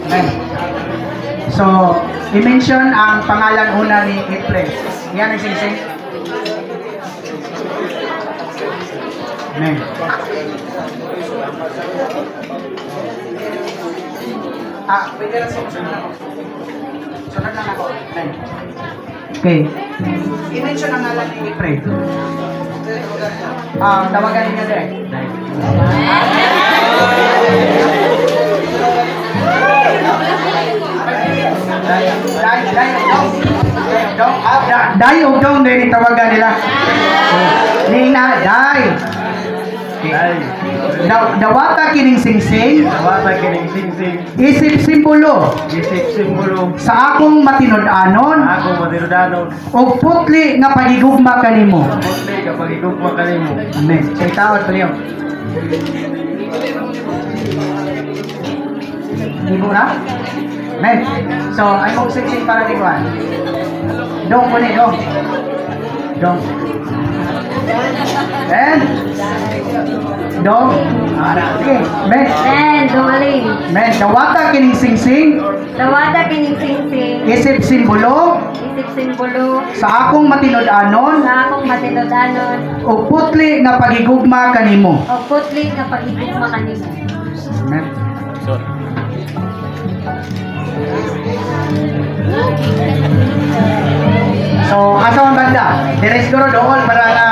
Amen. So, i-mention ang pangalan una ni Efren. Yan ang singsing. Amen. Pwede lang sunod ako. Sunod lang ako. Amen. Okay. I-mention ang ngalan ni Efren. Tawagan niyo din. Day o dong din tawagan nila. Nina, day. Dawata kining singsing. Dawata kining singsing. Isip simbolo. Isip simbolo. Sa akong matinud-anon. Akong matinud-anon. O putli nga pagigugma kanimo. Putli nga pagigugma kanimo. Amen. Say taon pa niyo. Ibu na? Amen. So, ay mong singsing para ni Juan. Dong po ni, dong. Dong. And dong. Sige. Men. Men, dumaling. Men, dawata kining singsing. Dawata kining singsing. Isip simbolo. Isip simbolo. Sa akong matinud-anon. Sa akong matinud-anon. O putli nga pagigugma kanimo. O putli nga pagigugma kanimo. Amen. So, asa ang banda? Dire siguro doon para na